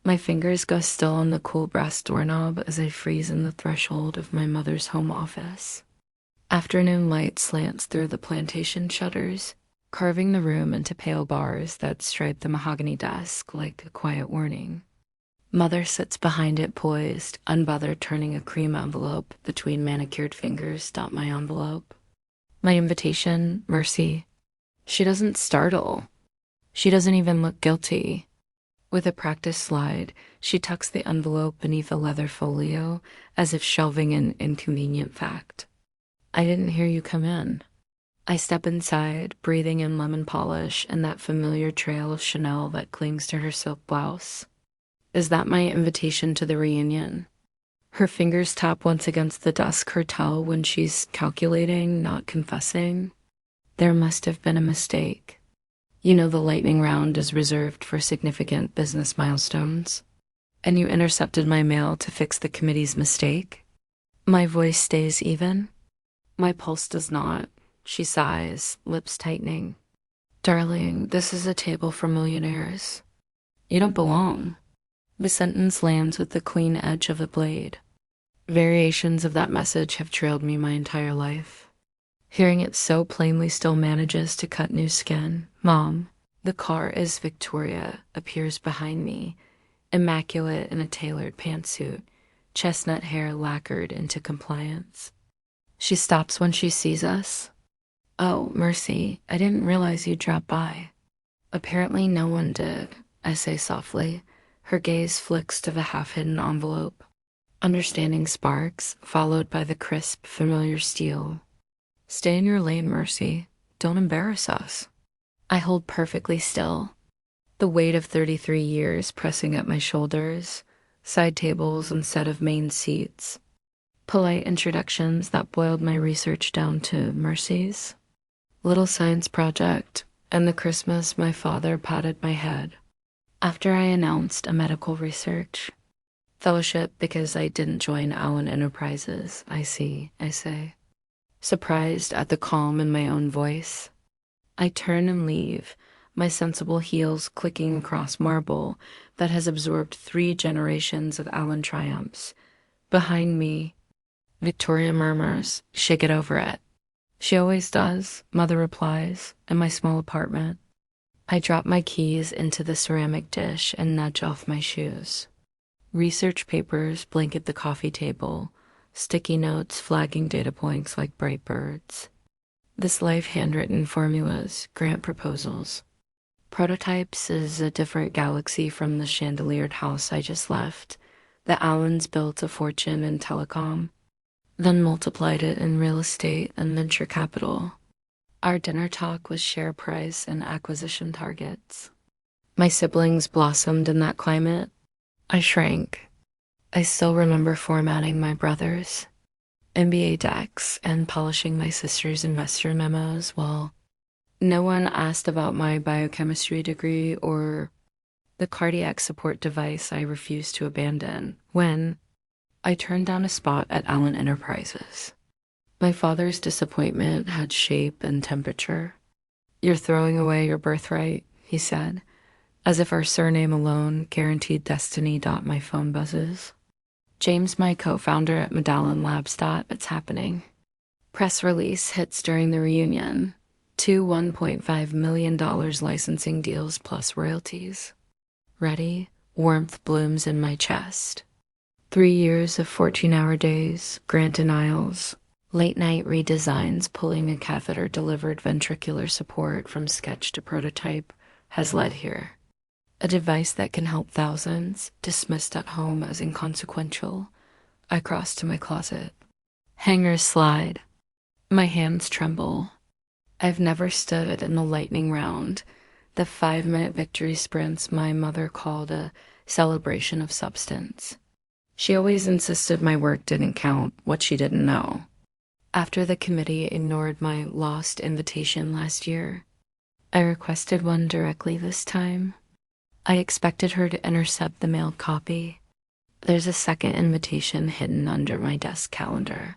My fingers go still on the cool brass doorknob as I freeze in the threshold of my mother's home office. Afternoon light slants through the plantation shutters, carving the room into pale bars that stripe the mahogany desk like a quiet warning. Mother sits behind it poised, unbothered turning a cream envelope between manicured fingers. My envelope. My invitation, Mercy. She doesn't startle. She doesn't even look guilty. With a practiced slide, she tucks the envelope beneath a leather folio as if shelving an inconvenient fact. I didn't hear you come in. I step inside, breathing in lemon polish and that familiar trail of Chanel that clings to her silk blouse. Is that my invitation to the reunion? Her fingers tap once against the desk her tell when she's calculating, not confessing. There must have been a mistake. You know the lightning round is reserved for significant business milestones. And you intercepted my mail to fix the committee's mistake? My voice stays even. My pulse does not. She sighs, lips tightening. Darling, this is a table for millionaires. You don't belong. The sentence lands with the clean edge of a blade. Variations of that message have trailed me my entire life. Hearing it so plainly still manages to cut new skin. Mom, the car is Victoria, appears behind me, immaculate in a tailored pantsuit, chestnut hair lacquered into compliance. She stops when she sees us. Oh, Mercy, I didn't realize you'd drop by. Apparently no one did, I say softly. Her gaze flicks to the half-hidden envelope. Understanding sparks, followed by the crisp, familiar steel. Stay in your lane, Mercy. Don't embarrass us. I hold perfectly still. The weight of 33 years pressing at my shoulders, side tables instead of main seats. Polite introductions that boiled my research down to Mercy's. Little science project, and the Christmas my father patted my head. After I announced a medical research. Fellowship because I didn't join Allen Enterprises, I say. Surprised at the calm in my own voice. I turn and leave, my sensible heels clicking across marble that has absorbed 3 generations of Allen triumphs. Behind me, Victoria murmurs, "She'll get over it." She always does, Mother replies, in my small apartment. I drop my keys into the ceramic dish and nudge off my shoes. Research papers blanket the coffee table, sticky notes flagging data points like bright birds. This life handwritten formulas, grant proposals. Prototypes is a different galaxy from the chandeliered house I just left. The Allens built a fortune in telecom, then multiplied it in real estate and venture capital. Our dinner talk was share price and acquisition targets. My siblings blossomed in that climate. I shrank. I still remember formatting my brother's MBA decks and polishing my sister's investor memos while no one asked about my biochemistry degree or the cardiac support device I refused to abandon when I turned down a spot at Allen Enterprises. My father's disappointment had shape and temperature. "You're throwing away your birthright," he said, as if our surname alone guaranteed destiny. My phone buzzes. James, my co-founder at Medallion Labs. It's happening. Press release hits during the reunion. 2 $1.5 million licensing deals plus royalties. Ready? Warmth blooms in my chest. 3 years of 14-hour days, grant denials, late-night redesigns pulling a catheter-delivered ventricular support from sketch to prototype has led here. A device that can help thousands, dismissed at home as inconsequential. I cross to my closet. Hangers slide. My hands tremble. I've never stood in the lightning round, the 5-minute victory sprints my mother called a celebration of substance. She always insisted my work didn't count, what she didn't know. After the committee ignored my lost invitation last year, I requested one directly this time. I expected her to intercept the mailed copy. There's a second invitation hidden under my desk calendar.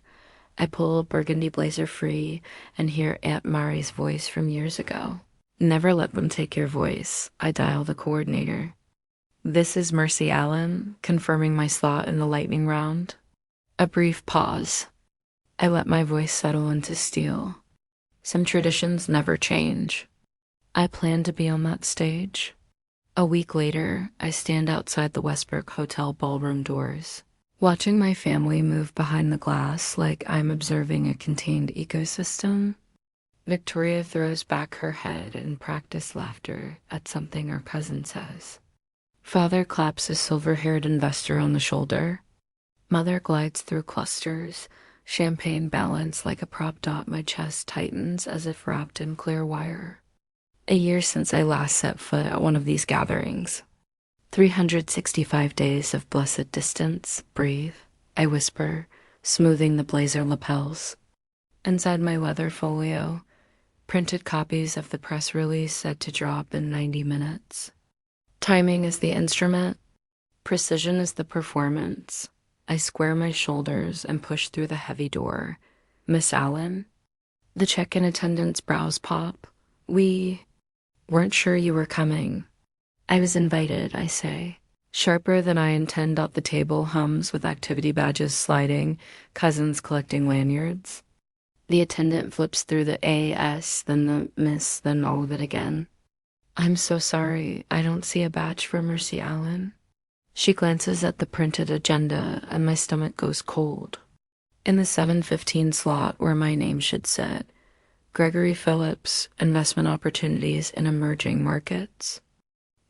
I pull a burgundy blazer free and hear Aunt Mari's voice from years ago. Never let them take your voice. I dial the coordinator. This is Mercy Allen, confirming my slot in the lightning round. A brief pause. I let my voice settle into steel. Some traditions never change. I plan to be on that stage. A week later, I stand outside the Westbrook Hotel ballroom doors, watching my family move behind the glass like I'm observing a contained ecosystem. Victoria throws back her head in practiced laughter at something her cousin says. Father claps a silver-haired investor on the shoulder. Mother glides through clusters, champagne balanced like a prop dot. My chest tightens as if wrapped in clear wire. A year since I last set foot at one of these gatherings. 365 days of blessed distance. Breathe, I whisper, smoothing the blazer lapels. Inside my leather folio, printed copies of the press release said to drop in 90 minutes. Timing is the instrument. Precision is the performance. I square my shoulders and push through the heavy door. Miss Allen? The check-in attendant's brows pop. We weren't sure you were coming. I was invited, I say. Sharper than I intend. The table hums with activity badges sliding, cousins collecting lanyards. The attendant flips through the A.S., then the Miss, then all of it again. I'm so sorry, I don't see a badge for Mercy Allen. She glances at the printed agenda and my stomach goes cold. In the 7:15 slot where my name should sit, Gregory Phillips, investment opportunities in emerging markets.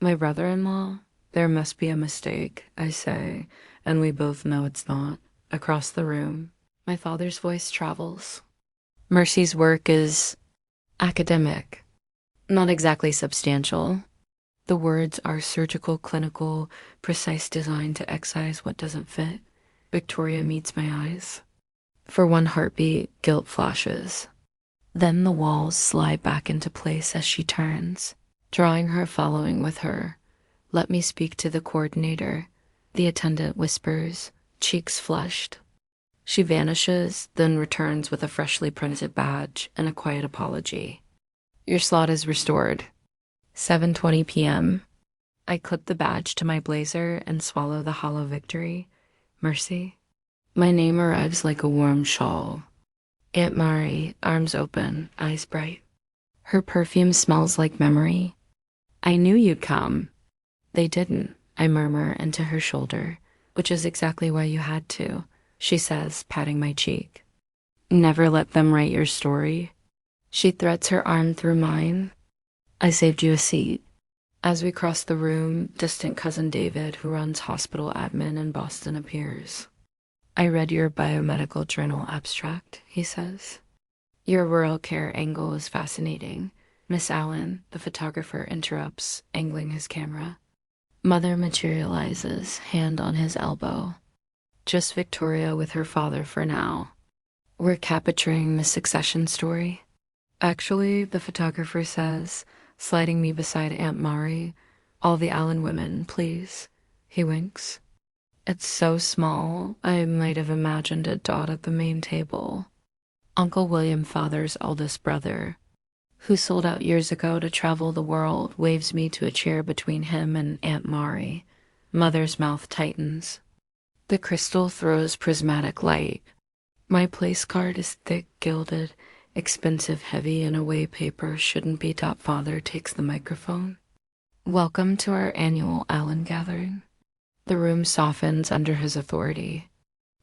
My brother-in-law? There must be a mistake, I say, and we both know it's not. Across the room, my father's voice travels. Mercy's work is academic, not exactly substantial. The words are surgical, clinical, precise, designed to excise what doesn't fit. Victoria meets my eyes. For one heartbeat, guilt flashes. Then the walls slide back into place as she turns, drawing her following with her. Let me speak to the coordinator. The attendant whispers, cheeks flushed. She vanishes, then returns with a freshly printed badge and a quiet apology. Your slot is restored. 7:20 p.m. I clip the badge to my blazer and swallow the hollow victory. Mercy. My name arrives like a warm shawl. Aunt Mari, arms open, eyes bright. Her perfume smells like memory. I knew you'd come. They didn't, I murmur into her shoulder, which is exactly why you had to, she says, patting my cheek. Never let them write your story. She threads her arm through mine. I saved you a seat. As we cross the room, distant cousin David, who runs hospital admin in Boston, appears. I read your biomedical journal abstract, he says. Your rural care angle is fascinating. Miss Allen, the photographer, interrupts, angling his camera. Mother materializes, hand on his elbow. Just Victoria with her father for now. We're capturing the succession story. Actually, the photographer says, sliding me beside Aunt Mari, all the Allen women, please. He winks. It's so small, I might have imagined a dot at the main table. Uncle William, father's eldest brother, who sold out years ago to travel the world, waves me to a chair between him and Aunt Mari. Mother's mouth tightens. The crystal throws prismatic light. My place card is thick, gilded, expensive, heavy, in a way paper shouldn't be. Father takes the microphone. Welcome to our annual Allen gathering. The room softens under his authority.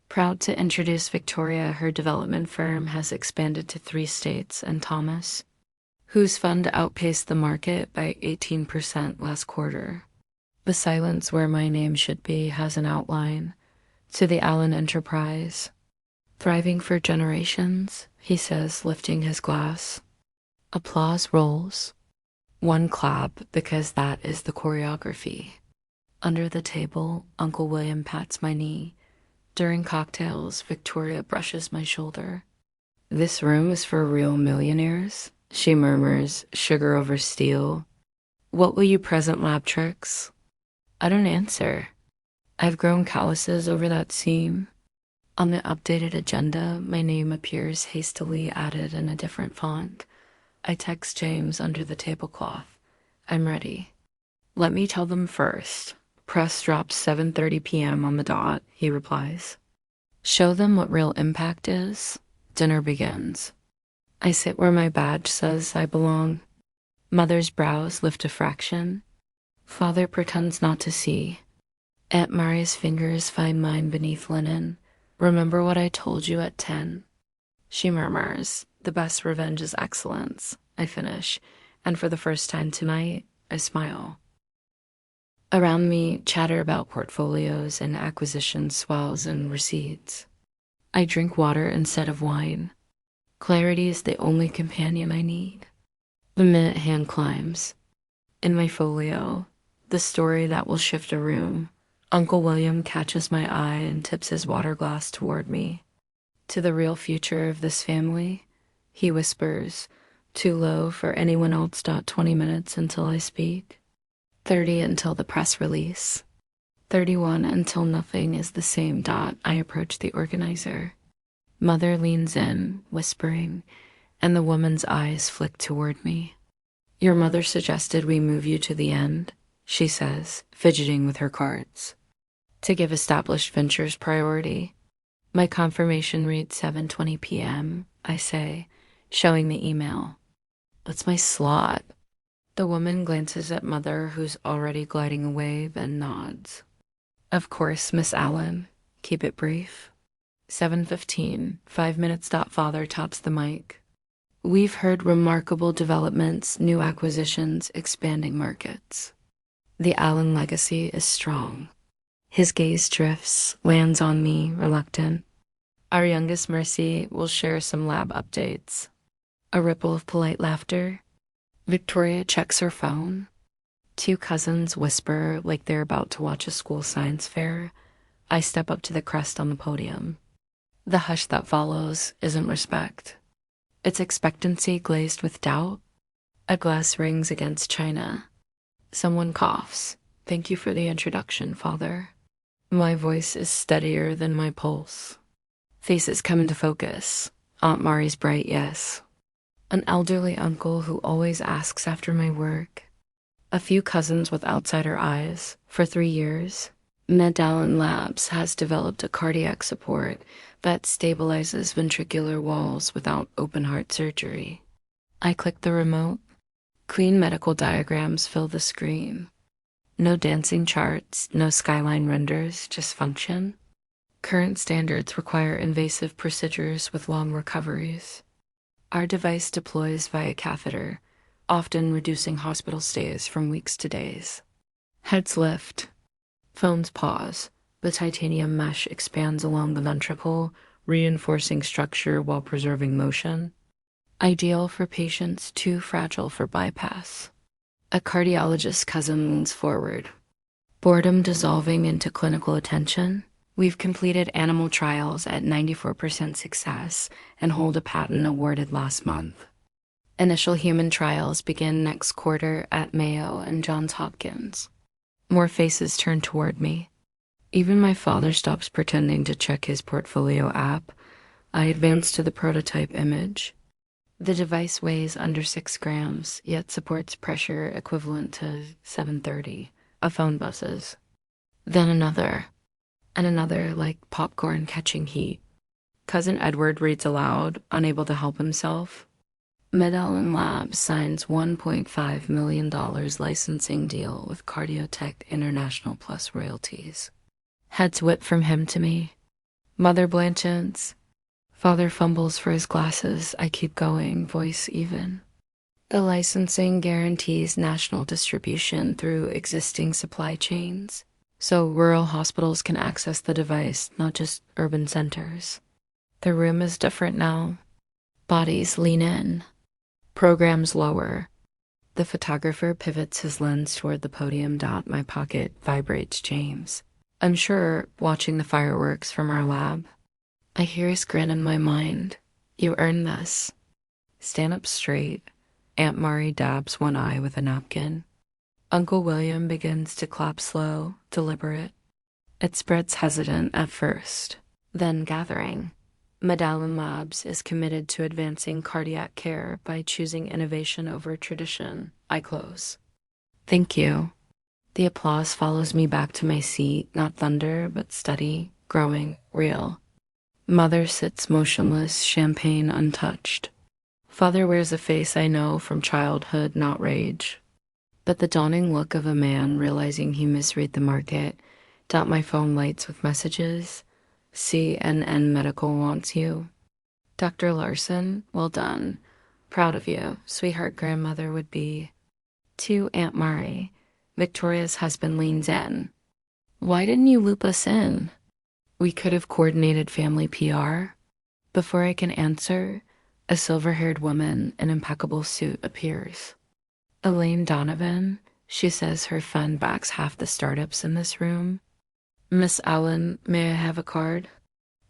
Proud to introduce Victoria, her development firm has expanded to 3 states, and Thomas, whose fund outpaced the market by 18% last quarter. The silence where my name should be has an outline. To the Allen Enterprise. Thriving for generations, he says, lifting his glass. Applause rolls. One clap, because that is the choreography. Under the table, Uncle William pats my knee. During cocktails, Victoria brushes my shoulder. This room is for real millionaires, she murmurs, sugar over steel. What will you present, lab tricks? I don't answer. I've grown calluses over that seam. On the updated agenda, my name appears hastily added in a different font. I text James under the tablecloth. I'm ready. Let me tell them first. Press drops 7:30 p.m. on the dot, he replies. Show them what real impact is. Dinner begins. I sit where my badge says I belong. Mother's brows lift a fraction. Father pretends not to see. Aunt Maria's fingers find mine beneath linen. Remember what I told you at 10? She murmurs, the best revenge is excellence. I finish, and for the first time tonight, I smile. Around me, chatter about portfolios and acquisition swells and receipts. I drink water instead of wine. Clarity is the only companion I need. The minute hand climbs. In my folio, the story that will shift a room. Uncle William catches my eye and tips his water glass toward me. To the real future of this family, he whispers, too low for anyone else. 20 minutes until I speak. 30 until the press release. 31 until nothing is the same. I approach the organizer. Mother leans in, whispering, and the woman's eyes flick toward me. Your mother suggested we move you to the end, she says, fidgeting with her cards. To give established ventures priority. My confirmation reads 7:20 p.m., I say, showing the email. That's my slot. The woman glances at Mother, who's already gliding away, then nods. Of course, Miss Allen. Keep it brief. 7:15, 5 minutes. Father taps the mic. We've heard remarkable developments, new acquisitions, expanding markets. The Allen legacy is strong. His gaze drifts, lands on me, reluctant. Our youngest Mercy will share some lab updates. A ripple of polite laughter. Victoria checks her phone. Two cousins whisper like they're about to watch a school science fair. I step up to the crest on the podium. The hush that follows isn't respect. It's expectancy glazed with doubt. A glass rings against china. Someone coughs. Thank you for the introduction, Father. My voice is steadier than my pulse. Faces come into focus. Aunt Mari's bright yes. An elderly uncle who always asks after my work. A few cousins with outsider eyes. For 3 years, Medallion Labs has developed a cardiac support that stabilizes ventricular walls without open heart surgery. I click the remote. Clean medical diagrams fill the screen. No dancing charts, no skyline renders, just function. Current standards require invasive procedures with long recoveries. Our device deploys via catheter, often reducing hospital stays from weeks to days. Heads lift. Phones pause. The titanium mesh expands along the ventricle, reinforcing structure while preserving motion. Ideal for patients too fragile for bypass. A cardiologist's cousin leans forward. Boredom dissolving into clinical attention. We've completed animal trials at 94% success and hold a patent awarded last month. Initial human trials begin next quarter at Mayo and Johns Hopkins. More faces turn toward me. Even my father stops pretending to check his portfolio app. I advance to the prototype image. The device weighs under 6 grams, yet supports pressure equivalent to 730. A phone buzzes. Then another, and another, like popcorn catching heat. Cousin Edward reads aloud, unable to help himself. Medallion Labs signs $1.5 million licensing deal with Cardiotech International plus royalties. Heads whip from him to me. Mother blanches. Father fumbles for his glasses. I keep going, voice even. The licensing guarantees national distribution through existing supply chains, so rural hospitals can access the device, not just urban centers. The room is different now. Bodies lean in. Programs lower. The photographer pivots his lens toward the podium. My pocket vibrates James. I'm sure, watching the fireworks from our lab. I hear his grin in my mind. You earned this. Stand up straight. Aunt Mari dabs one eye with a napkin. Uncle William begins to clap slow, deliberate. It spreads hesitant at first, then gathering. Medallion Labs is committed to advancing cardiac care by choosing innovation over tradition. I close. Thank you. The applause follows me back to my seat, not thunder, but steady, growing, real. Mother sits motionless, champagne untouched. Father wears a face I know from childhood, not rage. But the dawning look of a man realizing he misread the market. My phone lights with messages. CNN Medical wants you. Dr. Larson, well done. Proud of you. Sweetheart grandmother would be. To Aunt Murray. Victoria's husband leans in. Why didn't you loop us in? We could have coordinated family PR. Before I can answer, a silver-haired woman in impeccable suit appears. Elaine Donovan, she says her fund backs half the startups in this room. Miss Allen, may I have a card?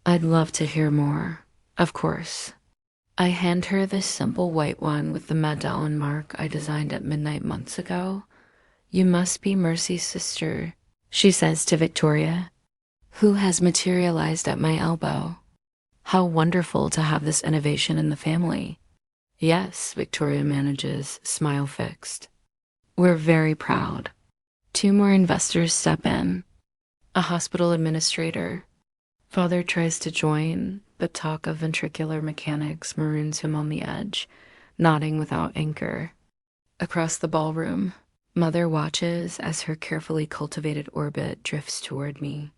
I'd love to hear more. Of course. I hand her this simple white one with the medallion mark I designed at midnight months ago. You must be Mercy's sister, she says to Victoria, who has materialized at my elbow. How wonderful to have this innovation in the family. Yes, Victoria manages, smile fixed. We're very proud. 2 more investors step in. A hospital administrator. Father tries to join, but talk of ventricular mechanics maroons him on the edge, nodding without anchor. Across the ballroom, Mother watches as her carefully cultivated orbit drifts toward me.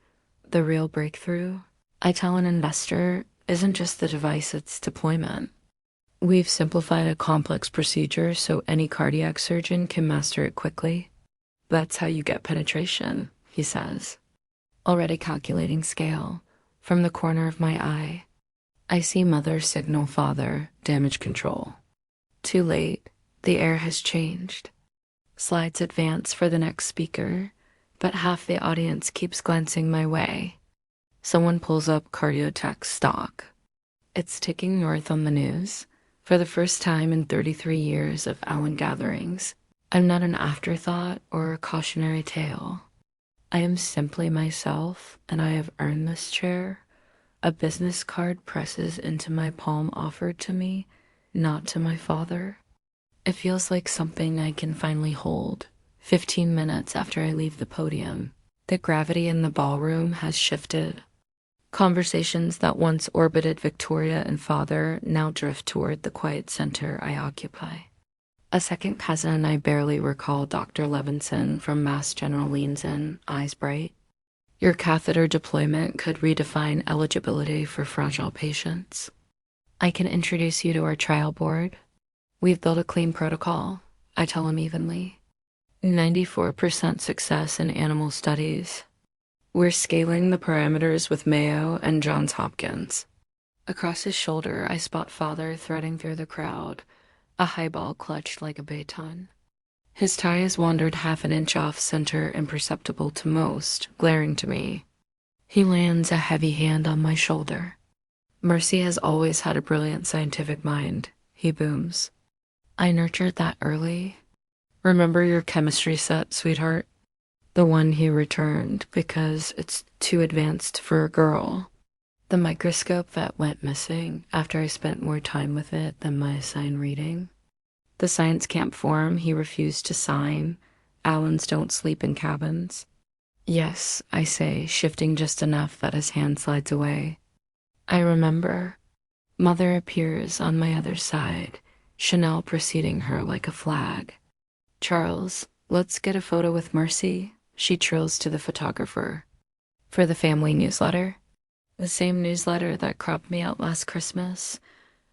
The real breakthrough, I tell an investor, isn't just the device, it's deployment. We've simplified a complex procedure so any cardiac surgeon can master it quickly. That's how you get penetration, he says. Already calculating scale. From the corner of my eye, I see Mother signal Father, damage control. Too late, the air has changed. Slides advance for the next speaker, but half the audience keeps glancing my way. Someone pulls up Cardiotech stock. It's ticking north on the news. For the first time in 33 years of Allen gatherings, I'm not an afterthought or a cautionary tale. I am simply myself, and I have earned this chair. A business card presses into my palm offered to me, not to my father. It feels like something I can finally hold. 15 minutes after I leave the podium, the gravity in the ballroom has shifted. Conversations that once orbited Victoria and Father now drift toward the quiet center I occupy. A second cousin I barely recall, Dr. Levinson from Mass General, leans in, eyes bright. Your catheter deployment could redefine eligibility for fragile patients. I can introduce you to our trial board. We've built a clean protocol, I tell him evenly. 94% success in animal studies. We're scaling the parameters with Mayo and Johns Hopkins. Across his shoulder, I spot Father threading through the crowd, a highball clutched like a baton. His tie has wandered half an inch off center, imperceptible to most, glaring to me. He lands a heavy hand on my shoulder. Mercy has always had a brilliant scientific mind, he booms. I nurtured that early. Remember your chemistry set, sweetheart? The one he returned because it's too advanced for a girl. The microscope that went missing after I spent more time with it than my assigned reading. The science camp form he refused to sign. Allens don't sleep in cabins. Yes, I say, shifting just enough that his hand slides away. I remember. Mother appears on my other side, Chanel preceding her like a flag. Charles, let's get a photo with Mercy, she trills to the photographer. For the family newsletter? The same newsletter that cropped me out last Christmas.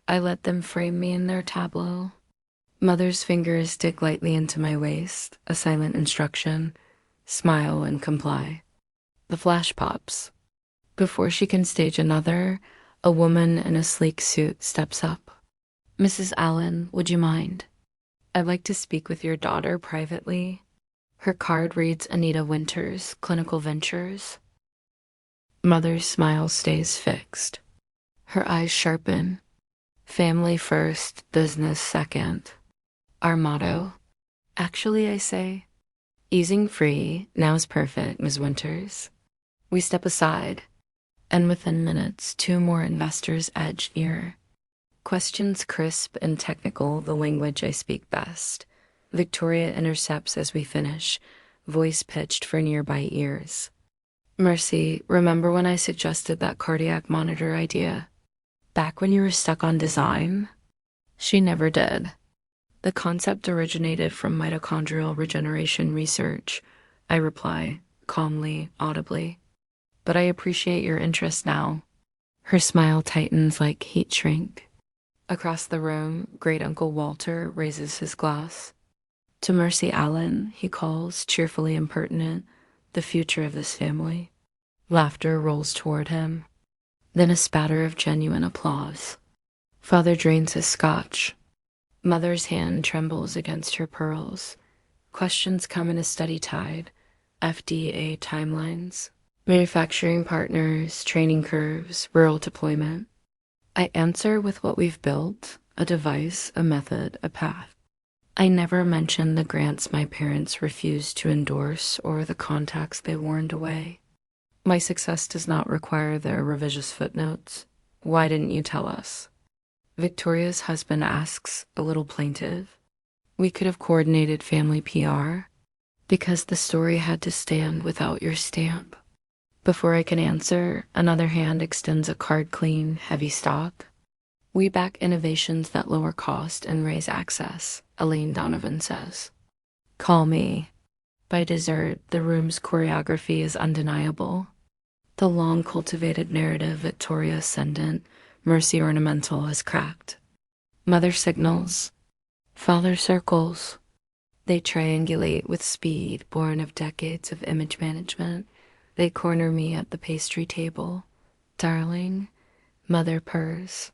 I let them frame me in their tableau. Mother's fingers dig lightly into my waist, a silent instruction. Smile and comply. The flash pops. Before she can stage another, a woman in a sleek suit steps up. Mrs. Allen, would you mind? I'd like to speak with your daughter privately. Her card reads Anita Winters, Clinical Ventures. Mother's smile stays fixed. Her eyes sharpen. Family first, business second. Our motto. Actually, I say, easing free, now's perfect, Ms. Winters. We step aside, and within minutes, 2 more investors edge nearer. Questions crisp and technical, the language I speak best. Victoria intercepts as we finish. voice pitched for nearby ears. Mercy, remember when I suggested that cardiac monitor idea? Back when you were stuck on design? She never did. The concept originated from mitochondrial regeneration research, I reply, calmly, audibly. But I appreciate your interest now. Her smile tightens like heat shrink. Across the room, Great Uncle Walter raises his glass. To Mercy Allen, he calls, cheerfully impertinent, the future of this family. Laughter rolls toward him. Then a spatter of genuine applause. Father drains his scotch. Mother's hand trembles against her pearls. Questions come in a steady tide. FDA timelines, manufacturing partners, training curves, rural deployment. I answer with what we've built, a device, a method, a path. I never mention the grants my parents refused to endorse or the contacts they warned away. My success does not require their revisionist footnotes. Why didn't you tell us? Victoria's husband asks, a little plaintive. We could have coordinated family PR, because the story had to stand without your stamp. Before I can answer, another hand extends a card-clean, heavy stock. We back innovations that lower cost and raise access, Elaine Donovan says. Call me. By dessert, the room's choreography is undeniable. The long-cultivated narrative Victoria ascendant, Mercy ornamental has cracked. Mother signals. Father circles. They triangulate with speed born of decades of image management. They corner me at the pastry table. Darling, Mother purrs.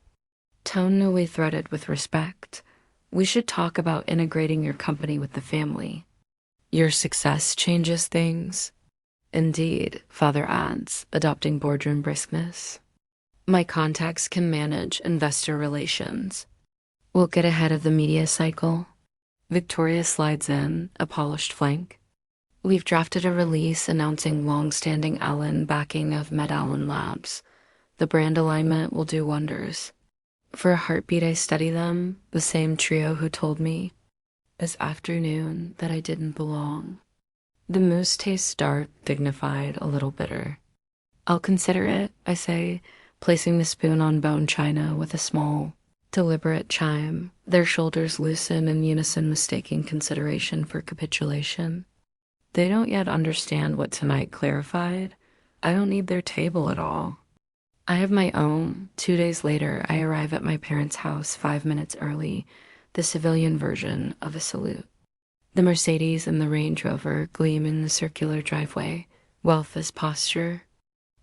Tone newly threaded with respect. We should talk about integrating your company with the family. Your success changes things. Indeed, Father adds, adopting boardroom briskness. My contacts can manage investor relations. We'll get ahead of the media cycle. Victoria slides in, a polished flank. We've drafted a release announcing long-standing Allen backing of MedAllen Labs. The brand alignment will do wonders. For a heartbeat I study them, the same trio who told me, this afternoon, that I didn't belong. The mousse tastes dark, dignified, a little bitter. I'll consider it, I say, placing the spoon on bone china with a small, deliberate chime. Their shoulders loosen in unison, mistaking consideration for capitulation. They don't yet understand what tonight clarified. I don't need their table at all. I have my own. 2 days later, I arrive at my parents' house 5 minutes early, the civilian version of a salute. The Mercedes and the Range Rover gleam in the circular driveway. Wealth is posture.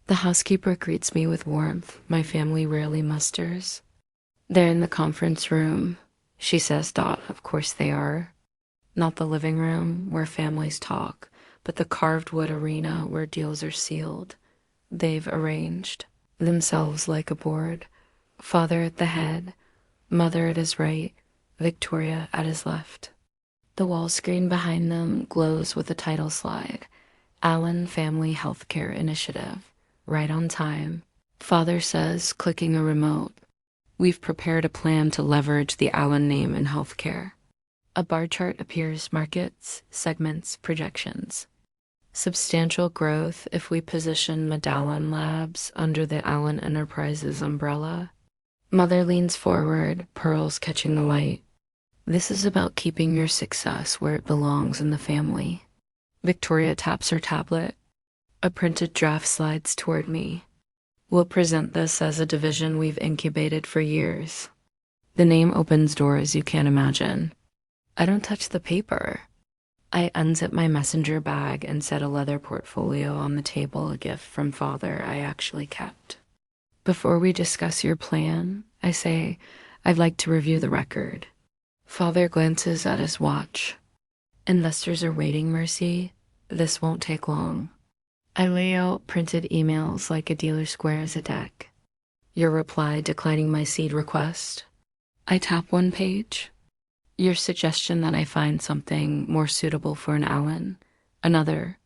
The housekeeper greets me with warmth my family rarely musters. They're in the conference room. She says, of course they are. Not the living room where families talk, but the carved wood arena where deals are sealed. They've arranged themselves like a board. Father at the head, Mother at his right, Victoria at his left. The wall screen behind them glows with a title slide, Allen Family Healthcare Initiative. Right on time. Father says, clicking a remote, we've prepared a plan to leverage the Allen name in healthcare. A bar chart appears, markets, segments, projections. Substantial growth if we position MedAllen Labs under the Allen Enterprises umbrella. Mother leans forward, pearls catching the light. This is about keeping your success where it belongs in the family. Victoria taps her tablet. A printed draft slides toward me. We'll present this as a division we've incubated for years. The name opens doors you can't imagine. I don't touch the paper. I unzip my messenger bag and set a leather portfolio on the table, a gift from Father I actually kept. Before we discuss your plan, I say, I'd like to review the record. Father glances at his watch. Investors are waiting, Mercy. This won't take long. I lay out printed emails like a dealer squares a deck. Your reply declining my seed request. I tap one page. Your suggestion that I find something more suitable for an Allen. Another.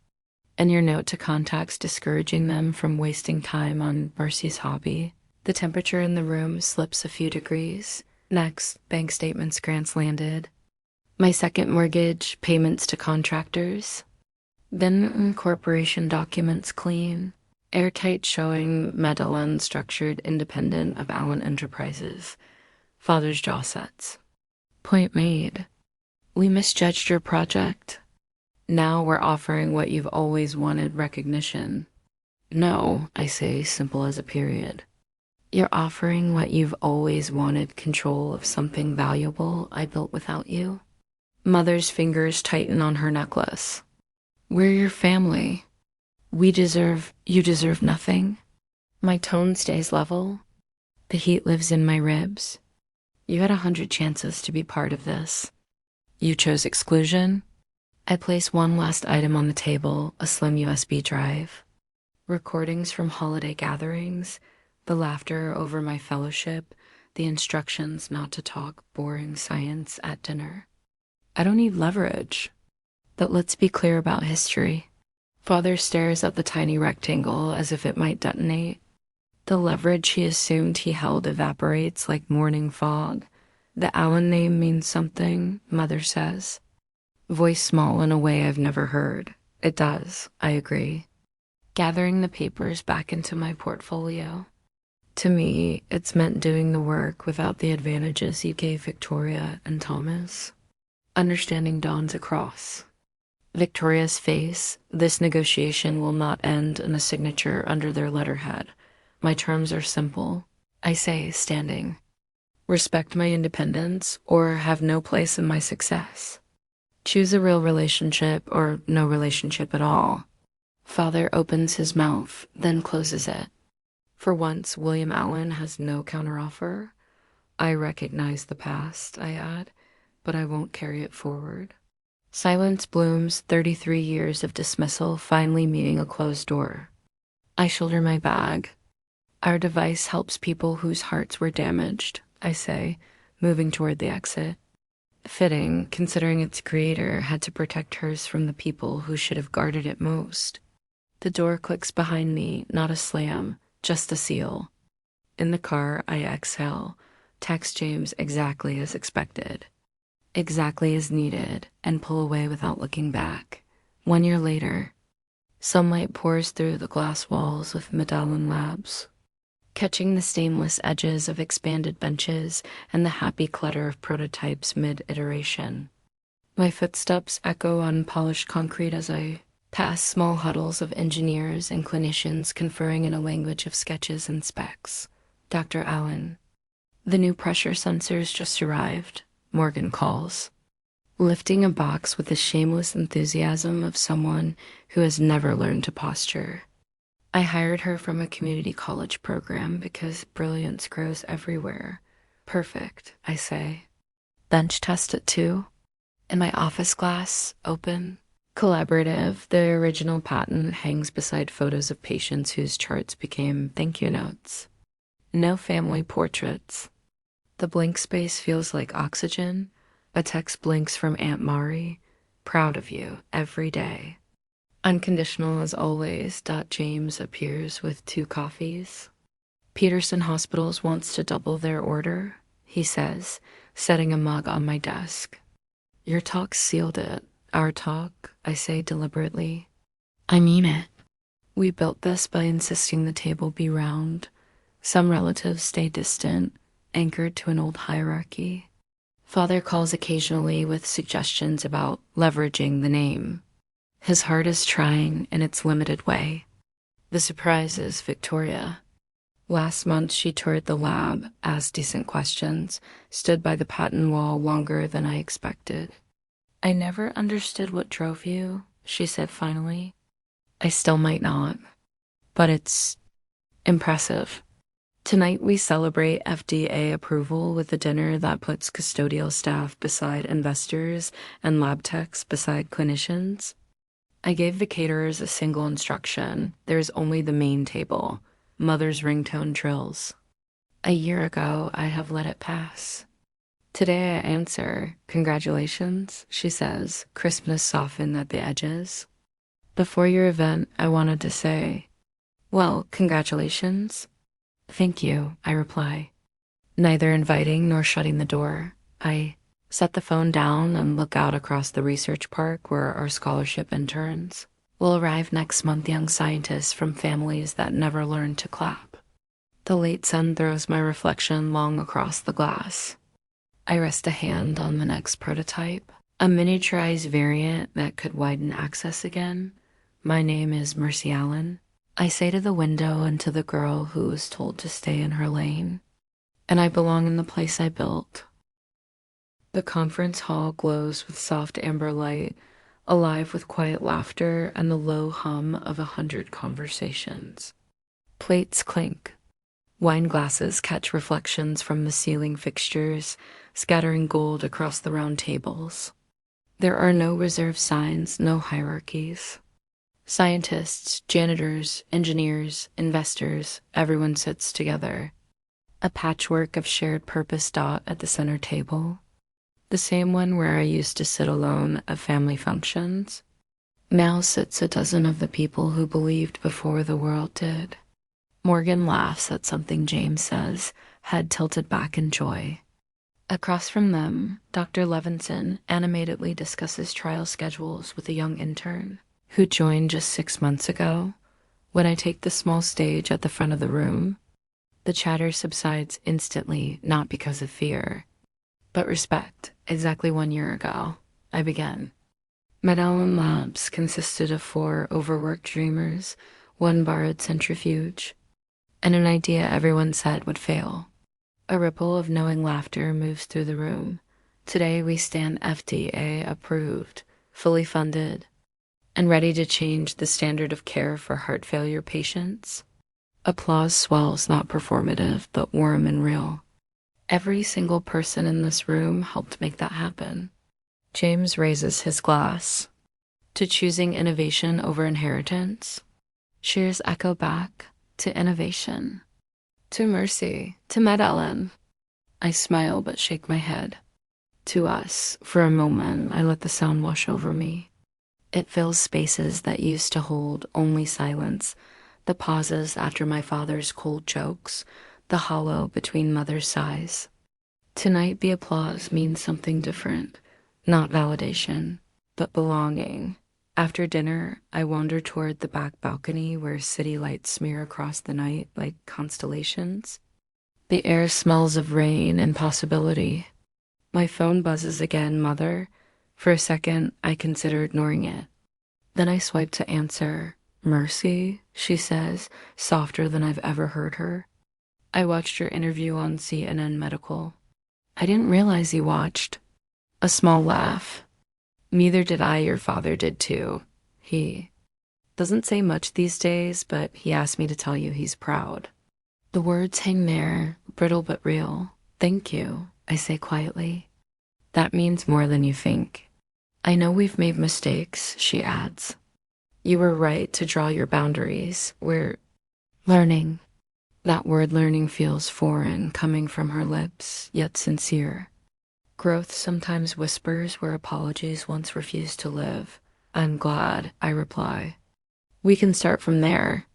And your note to contacts discouraging them from wasting time on Mercy's hobby. The temperature in the room slips a few degrees. Next, bank statements grants landed. My second mortgage, payments to contractors. Then corporation documents clean, airtight showing Medellin structured independent of Allen Enterprises. Father's jaw sets. Point made. We misjudged your project. Now we're offering what you've always wanted, recognition. No, I say, simple as a period. You're offering what you've always wanted, control of something valuable I built without you. Mother's fingers tighten on her necklace. We're your family. You deserve nothing. My tone stays level. The heat lives in my ribs. You had 100 chances to be part of this. You chose exclusion. I place one last item on the table, a slim USB drive. Recordings from holiday gatherings, the laughter over my fellowship, the instructions not to talk boring science at dinner. I don't need leverage. But let's be clear about history. Father stares at the tiny rectangle as if it might detonate. The leverage he assumed he held evaporates like morning fog. The Allen name means something, Mother says. Voice small in a way I've never heard. It does, I agree. Gathering the papers back into my portfolio. To me, it's meant doing the work without the advantages you gave Victoria and Thomas. Understanding dawns across. Victoria's face, this negotiation will not end in a signature under their letterhead. My terms are simple. I say, standing. Respect my independence or have no place in my success. Choose a real relationship or no relationship at all. Father opens his mouth, then closes it. For once, William Allen has no counteroffer. I recognize the past, I add, but I won't carry it forward. Silence blooms, 33 years of dismissal finally meeting a closed door. I shoulder my bag. Our device helps people whose hearts were damaged, I say, moving toward the exit. Fitting, considering its creator had to protect hers from the people who should have guarded it most. The door clicks behind me, not a slam, just a seal. In the car, I exhale, text James exactly as expected. Exactly as needed, and pull away without looking back. 1 year later, sunlight pours through the glass walls of Medellin Labs, catching the stainless edges of expanded benches and the happy clutter of prototypes mid-iteration. My footsteps echo on polished concrete as I pass small huddles of engineers and clinicians conferring in a language of sketches and specs. Dr. Allen. The new pressure sensors just arrived, Morgan calls, lifting a box with the shameless enthusiasm of someone who has never learned to posture. I hired her from a community college program because brilliance grows everywhere. Perfect, I say. Bench test it too. In my office glass, open, collaborative, the original patent hangs beside photos of patients whose charts became thank you notes. No family portraits. The blank space feels like oxygen. A text blinks from Aunt Mari. Proud of you, every day. Unconditional as always. James appears with 2 coffees. Peterson Hospitals wants to double their order, he says, setting a mug on my desk. Your talk sealed it. Our talk, I say deliberately. I mean it. We built this by insisting the table be round. Some relatives stay distant, anchored to an old hierarchy. Father calls occasionally with suggestions about leveraging the name. His heart is trying in its limited way. The surprise is Victoria. Last month she toured the lab, asked decent questions, stood by the patent wall longer than I expected. I never understood what drove you, she said finally. I still might not, but it's impressive. Tonight we celebrate FDA approval with a dinner that puts custodial staff beside investors and lab techs beside clinicians. I gave the caterers a single instruction. There is only the main table. Mother's ringtone trills. A year ago, I have let it pass. Today I answer, congratulations, she says, crispness softened at the edges. Before your event, I wanted to say, well, congratulations. Thank you, I reply. Neither inviting nor shutting the door. I set the phone down and look out across the research park where our scholarship interns. Will arrive next month young scientists from families that never learned to clap. The late sun throws my reflection long across the glass. I rest a hand on the next prototype, a miniaturized variant that could widen access again. My name is Mercy Allen. I say to the window and to the girl who was told to stay in her lane. And I belong in the place I built. The conference hall glows with soft amber light, alive with quiet laughter and the low hum of 100 conversations. Plates clink. Wine glasses catch reflections from the ceiling fixtures, scattering gold across the round tables. There are no reserved signs, no hierarchies. Scientists, janitors, engineers, investors, everyone sits together. A patchwork of shared purpose dot at the center table. The same one where I used to sit alone at family functions. Now sits a dozen of the people who believed before the world did. Morgan laughs at something James says, head tilted back in joy. Across from them, Dr. Levinson animatedly discusses trial schedules with a young intern who joined just 6 months ago. When I take the small stage at the front of the room, the chatter subsides instantly, not because of fear, but respect. Exactly 1 year ago, I began. Medallion Labs consisted of 4 overworked dreamers, 1 borrowed centrifuge, and an idea everyone said would fail. A ripple of knowing laughter moves through the room. Today we stand FDA approved, fully funded, and ready to change the standard of care for heart failure patients. Applause swells, not performative, but warm and real. Every single person in this room helped make that happen. James raises his glass. To choosing innovation over inheritance. Cheers echo back. To innovation. To Mercy. To Medallion. I smile but shake my head. To us. For a moment, I let the sound wash over me. It fills spaces that used to hold only silence, the pauses after my father's cold jokes, the hollow between mother's sighs. Tonight, the applause means something different. Not validation, but belonging. After dinner, I wander toward the back balcony where city lights smear across the night like constellations. The air smells of rain and possibility. My phone buzzes again, Mother. For a second, I consider ignoring it. Then I swipe to answer. Mercy, she says, softer than I've ever heard her. I watched your interview on CNN Medical. I didn't realize you watched. A small laugh. Neither did I, your father did too. He doesn't say much these days, but he asked me to tell you he's proud. The words hang there, brittle but real. Thank you, I say quietly. That means more than you think. I know we've made mistakes, she adds. You were right to draw your boundaries. We're learning. That word learning feels foreign, coming from her lips, yet sincere. Growth sometimes whispers where apologies once refused to live. I'm glad, I reply. We can start from there.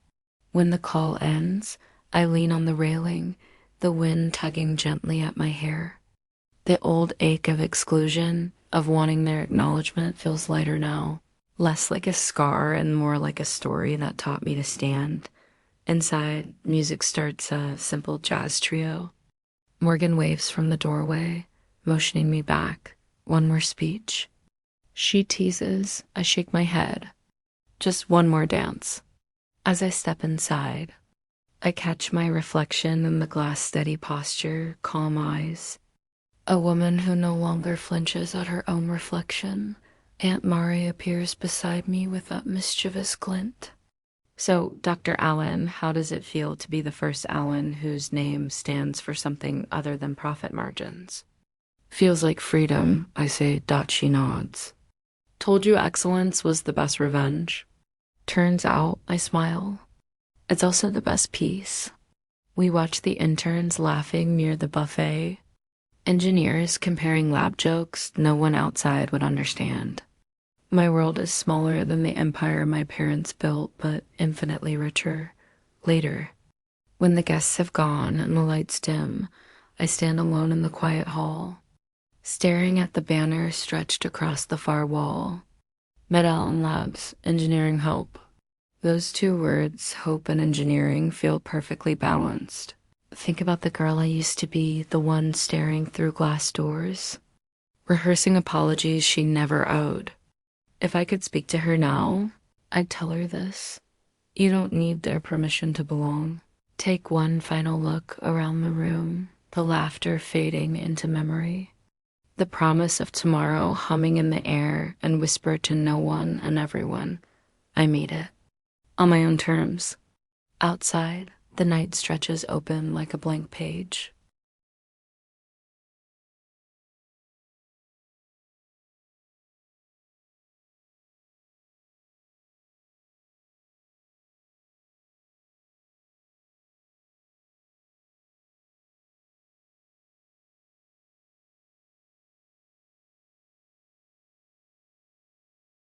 When the call ends, I lean on the railing, the wind tugging gently at my hair. The old ache of exclusion, of wanting their acknowledgement, feels lighter now, less like a scar and more like a story that taught me to stand. Inside, music starts a simple jazz trio. Morgan waves from the doorway, motioning me back. One more speech. She teases. I shake my head. Just one more dance. As I step inside, I catch my reflection in the glass steady posture, calm eyes. A woman who no longer flinches at her own reflection. Aunt Mari appears beside me with that mischievous glint. So, Dr. Allen, how does it feel to be the first Allen whose name stands for something other than profit margins? Feels like freedom, I say. She nods. Told you excellence was the best revenge. Turns out, I smile. It's also the best peace. We watch the interns laughing near the buffet. Engineers comparing lab jokes no one outside would understand. My world is smaller than the empire my parents built, but infinitely richer. Later, when the guests have gone and the lights dim, I stand alone in the quiet hall, staring at the banner stretched across the far wall. Med-Al Labs, engineering help. Those two words, hope and engineering, feel perfectly balanced. Think about the girl I used to be, the one staring through glass doors, rehearsing apologies she never owed. If I could speak to her now, I'd tell her this. You don't need their permission to belong. Take one final look around the room, the laughter fading into memory, the promise of tomorrow humming in the air, and whisper to no one and everyone, I made it. On my own terms. Outside, the night stretches open like a blank page.